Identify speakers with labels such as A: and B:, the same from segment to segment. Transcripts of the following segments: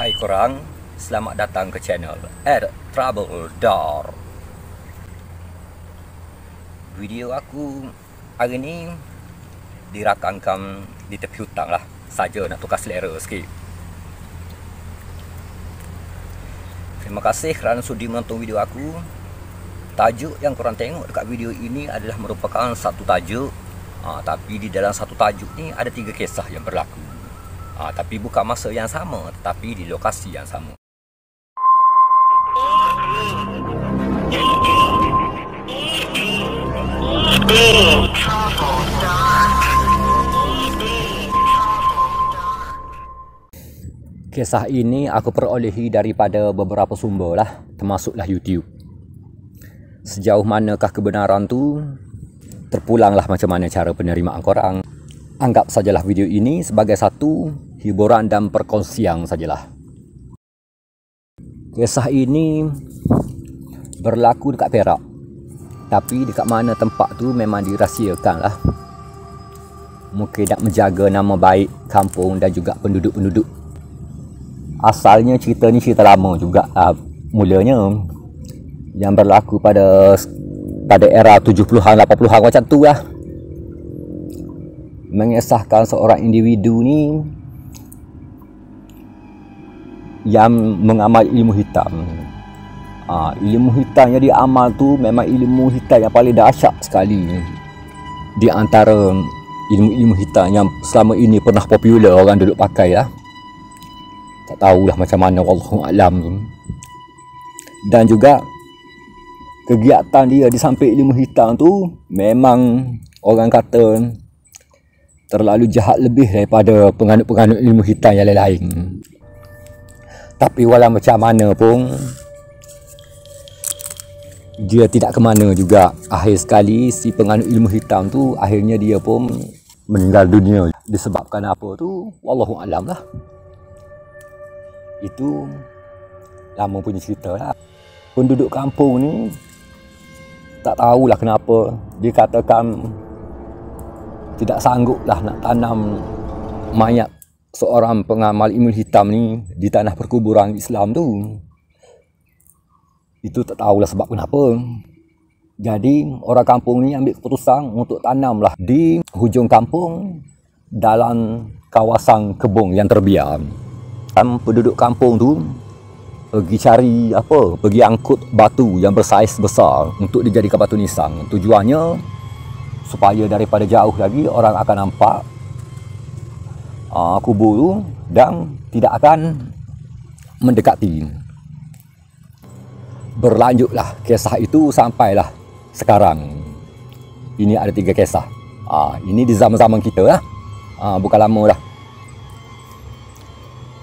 A: Hai korang, selamat datang ke channel Air Travel Door. Video aku hari ni dirakamkan di tepi hutang lah, saja nak tukar selera sikit. Terima kasih kerana sudi menonton video aku. Tajuk yang korang tengok dekat video ini adalah merupakan satu tajuk, tapi di dalam satu tajuk ni ada 3 kisah yang berlaku. Tapi bukan masa yang sama, tetapi di lokasi yang sama. Kisah ini aku perolehi daripada beberapa sumber lah, termasuklah YouTube. Sejauh manakah kebenaran tu, terpulanglah macam mana cara penerimaan korang. Anggap sajalah video ini sebagai satu hiburan dan perkongsian sajalah. Kisah ini berlaku dekat Perak, tapi dekat mana tempat tu memang dirahsiakan lah. Mungkin nak menjaga nama baik kampung dan juga penduduk-penduduk. Asalnya cerita ni cerita lama juga mulanya, yang berlaku pada era 70-an 80-an macam tu lah. Mengisahkan seorang individu ni yang mengamal ilmu hitam. Ilmu hitam yang dia amal tu memang ilmu hitam yang paling dahsyat sekali di antara ilmu-ilmu hitam yang selama ini pernah popular orang duduk pakai lah. Tak tahulah macam mana, wallahu a'lam tu. Dan juga kegiatan dia di samping ilmu hitam tu memang orang kata terlalu jahat lebih daripada penganut-penganut ilmu hitam yang lain-lain. Tapi walau macam mana pun, dia tidak ke mana juga. Akhir sekali si penganut ilmu hitam tu akhirnya dia pun meninggal dunia. Disebabkan apa tu, wallahu a'lam lah. Itu lama punya cerita lah. Penduduk kampung ni tak tahulah kenapa dia katakan tidak sanggup lah nak tanam mayat seorang pengamal ilmu hitam ni di tanah perkuburan Islam tu. Itu tak tahulah sebab kenapa. Jadi orang kampung ni ambil keputusan untuk tanamlah di hujung kampung dalam kawasan kebun yang terbiar. Penduduk kampung tu pergi cari pergi angkut batu yang bersaiz besar untuk dijadikan batu nisan. Tujuannya supaya daripada jauh lagi orang akan nampak kubur tu dan tidak akan mendekati. Berlanjutlah kisah itu sampailah sekarang. Ini ada 3 kisah. Ini di zaman-zaman kita lah. Bukan lama dah.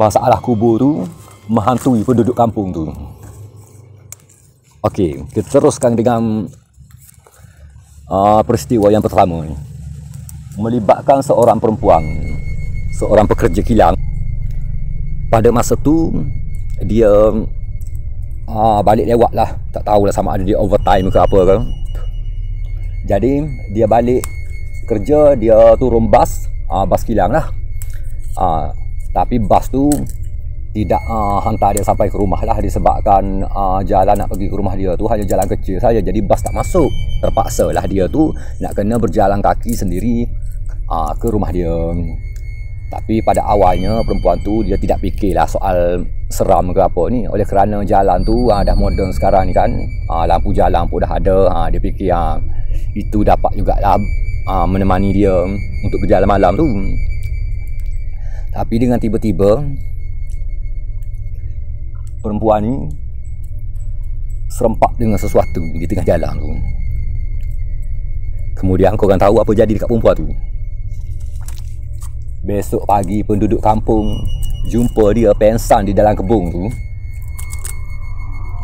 A: Masalah kubur tu menghantui penduduk kampung tu. Okey, kita teruskan dengan peristiwa yang pertama ni. Melibatkan seorang perempuan, seorang pekerja kilang. Pada masa tu dia balik lewat lah. Tak tahulah sama ada dia overtime ke apa ke. Jadi dia balik kerja, dia turun bas kilang lah. Tapi bas tu tidak hantar dia sampai ke rumah lah, disebabkan jalan nak pergi ke rumah dia tu hanya jalan kecil saja. Jadi bas tak masuk. Terpaksa lah dia tu nak kena berjalan kaki sendiri ke rumah dia. Tapi pada awalnya perempuan tu dia tidak fikirlah soal seram ke apa ni. Oleh kerana jalan tu dah moden sekarang ni kan, lampu jalan pun dah ada. Dia fikir itu dapat jugalah menemani dia untuk berjalan malam tu. Tapi dengan tiba-tiba perempuan ni serempak dengan sesuatu di tengah jalan tu. Kemudian korang tahu apa jadi dekat perempuan tu? Besok pagi penduduk kampung jumpa dia pengsan di dalam kebun tu.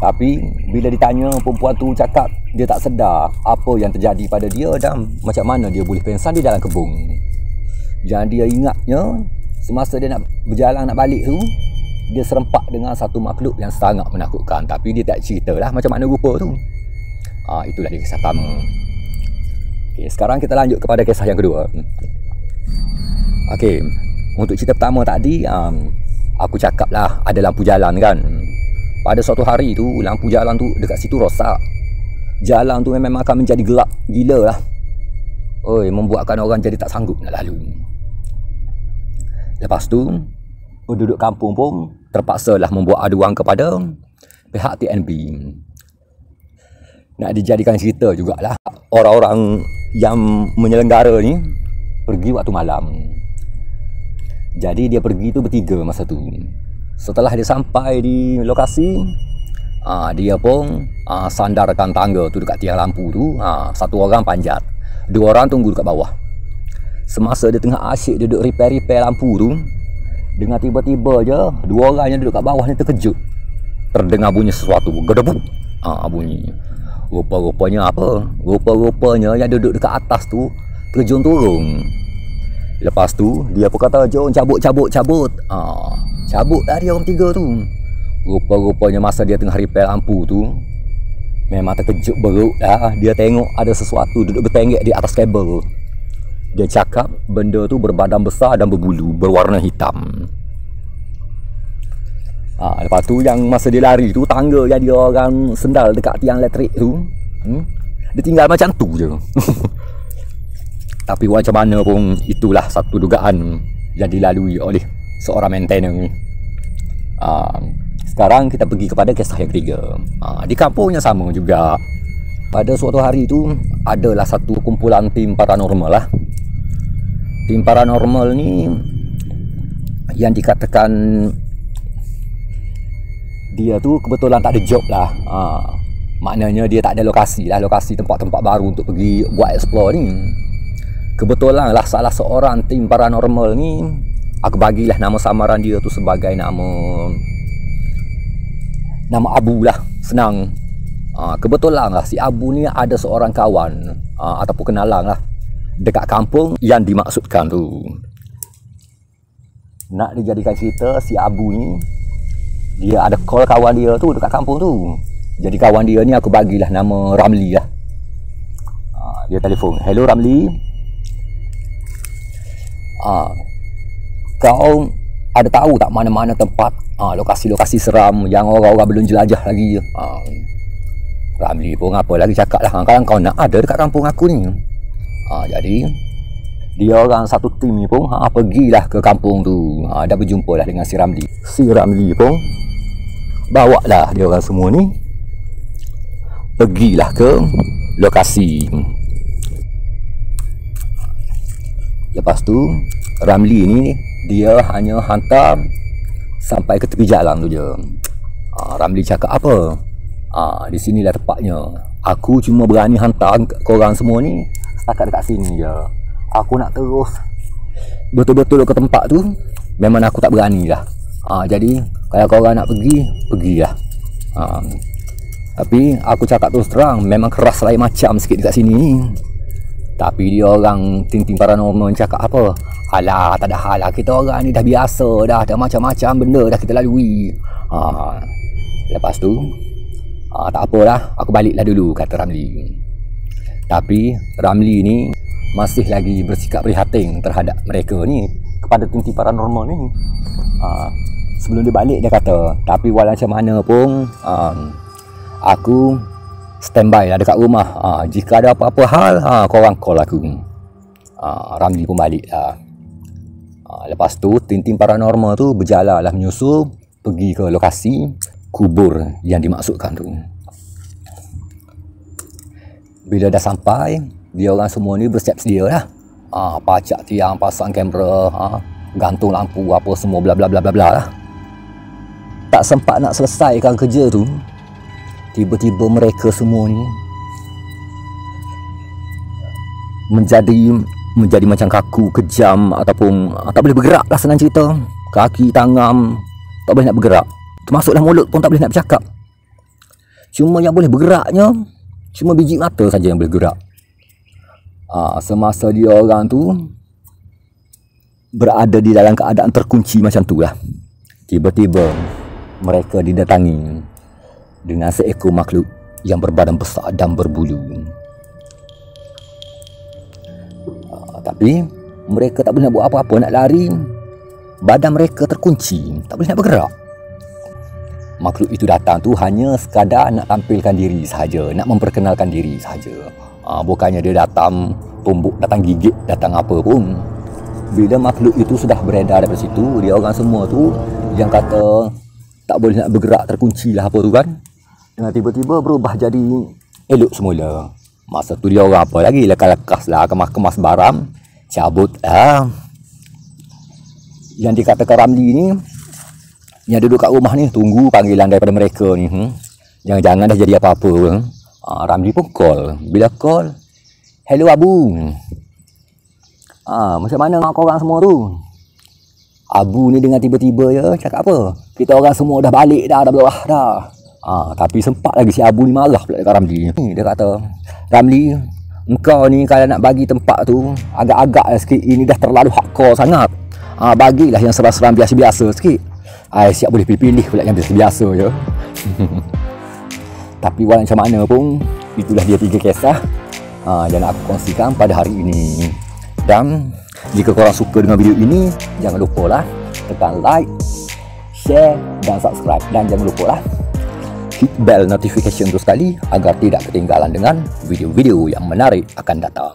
A: Tapi bila ditanya, perempuan tu cakap dia tak sedar apa yang terjadi pada dia dan macam mana dia boleh pengsan di dalam kebun. Dan dia ingatnya semasa dia nak berjalan nak balik tu, dia serempak dengan satu makhluk yang sangat menakutkan. Tapi dia tak ceritalah macam mana rupa tu. Itulah dia kisah pertama. Okay, sekarang kita lanjut kepada kisah yang kedua. Okey, untuk cerita pertama tadi Aku cakap lah ada lampu jalan kan. Pada suatu hari tu lampu jalan tu dekat situ rosak. Jalan tu memang akan menjadi gelap gila lah. Oi, membuatkan orang jadi tak sanggup nak lalu. Lepas tu penduduk kampung pun terpaksa lah membuat aduan kepada pihak TNB. Nak dijadikan cerita jugalah, orang-orang yang menyelenggara ni pergi waktu malam. Jadi dia pergi tu bertiga masa tu. Setelah dia sampai di lokasi, dia pun sandarkan tangga tu dekat tiang lampu tu. Satu orang panjat, dua orang tunggu dekat bawah. Semasa dia tengah asyik duduk repair lampu tu, dengan tiba-tiba je dua orang yang duduk kat bawah ni terkejut. Terdengar bunyi sesuatu, gedebuk. Bunyi. Rupa-rupanya apa? Rupa-rupanya yang duduk dekat atas tu terjun turun. Lepas tu dia pun kata, "Jom cabut." Cabut dah dia orang tiga tu. Rupa-rupanya masa dia tengah repair lampu tu, memang terkejut beruk dah. Dia tengok ada sesuatu duduk bertenggek di atas kabel. Dia cakap benda tu berbadan besar dan berbulu, berwarna hitam. Lepas tu yang masa dia lari tu, tangga yang dia orang sendal dekat tiang elektrik tu, dia tinggal macam tu je. Tapi macam mana pun itulah satu dugaan yang dilalui oleh seorang maintainer ni. Sekarang kita pergi kepada kisah yang ketiga. Di kampung yang sama juga, pada suatu hari tu adalah satu kumpulan tim paranormal lah. Tim paranormal ni yang dikatakan dia tu kebetulan tak ada job lah. Maknanya dia tak ada lokasi lah, lokasi tempat-tempat baru untuk pergi buat explore ni. Kebetulan lah salah seorang tim paranormal ni, aku bagilah nama samaran dia tu sebagai nama Abu lah, senang. Kebetulan lah si Abu ni ada seorang kawan ataupun kenalan lah dekat kampung yang dimaksudkan tu. Nak dijadikan cerita, si Abu ni dia ada call kawan dia tu dekat kampung tu. Jadi kawan dia ni aku bagilah nama Ramli lah. Dia telefon, "Hello Ramli, kau ada tahu tak mana-mana tempat lokasi-lokasi seram yang orang-orang belum jelajah lagi?" Ramli pun apa lagi cakap lah, "Kalau kau nak, ada dekat kampung aku ni." Jadi dia orang satu tim ni pun pergilah ke kampung tu. Dah berjumpa lah dengan si Ramli. Si Ramli pun bawa lah dia orang semua ni pergilah ke lokasi. Lepas tu Ramli ni dia hanya hantar sampai ke tepi jalan tu je. Ramli cakap apa? Di sinilah tempatnya. Aku cuma berani hantar korang semua ni setakat dekat sini je. Aku nak terus betul-betul ke tempat tu, memang aku tak berani lah. Jadi kalau korang nak pergi, pergilah. Tapi aku cakap terus terang, memang keras lain macam sikit dekat sini. Tapi dia orang tim-tim paranormal cakap apa? Alah, tak ada hal lah, kita orang ni dah biasa dah, macam-macam benda dah kita lalui. Lepas tu tak apalah, aku baliklah dulu, kata Ramli. Tapi Ramli ni masih lagi bersikap prihatin terhadap mereka ni, kepada tim-tim paranormal ni. Sebelum dia balik dia kata, tapi walau macam mana pun aku standby lah dekat rumah. Jika ada apa-apa hal, korang call aku. Ramli pun balik lah. Lepas tu tim-tim paranormal tu berjalan lah menyusul pergi ke lokasi kubur yang dimaksudkan tu. Bila dah sampai, dia orang semua ni bersiap sedia lah. Pacak tiang, pasang kamera, gantung lampu, apa semua bla bla bla bla bla lah. Tak sempat nak selesaikan kerja tu, tiba-tiba mereka semua ni menjadi macam kaku, kejam, ataupun tak boleh bergerak lah, senang cerita. Kaki, tangan tak boleh nak bergerak, termasuklah mulut pun tak boleh nak bercakap. Cuma yang boleh bergeraknya cuma biji mata saja yang boleh gerak. Semasa dia orang tu berada di dalam keadaan terkunci macam tu lah, tiba-tiba mereka didatangi dengan seekor makhluk yang berbadan besar dan berbulu. Tapi mereka tak boleh nak buat apa-apa, nak lari badan mereka terkunci, tak boleh nak bergerak. Makhluk itu datang tu hanya sekadar nak tampilkan diri sahaja, nak memperkenalkan diri sahaja. Bukannya dia datang tumbuk, datang gigit, datang apa pun. Bila makhluk itu sudah beredar daripada situ, dia orang semua tu yang kata tak boleh nak bergerak, terkunci lah apa tu kan, dengan tiba-tiba berubah jadi elok semula. Masa tu dia orang apa lagi, lekas-lekas lah kemas-kemas barang, cabut lah. Yang dikatakan Ramli ni, yang duduk kat rumah ni, tunggu panggilan daripada mereka ni. Jangan-jangan dah jadi apa-apa. Ramli pun call. Bila call, hello Abu. Macam mana kau orang semua tu? Abu ni dengan tiba-tiba je cakap apa? Kita orang semua dah balik dah belah dah. Tapi sempat lagi si Abu ni marah pula dekat Ramli. Dia kata, Ramli, engkau ni kalau nak bagi tempat tu agak-agak sikit, ini dah terlalu hardcore sangat. Bagilah yang seram-seram biasa-biasa sikit. Siap boleh pilih-pilih pula yang biasa-biasa je. Tapi walau macam mana pun, itulah dia 3 kisah yang nak aku kongsikan pada hari ini. Dan jika korang suka dengan video ini, jangan lupa lah tekan like, share dan subscribe. Dan jangan lupa lah hit bell notification tu sekali agar tidak ketinggalan dengan video-video yang menarik akan datang.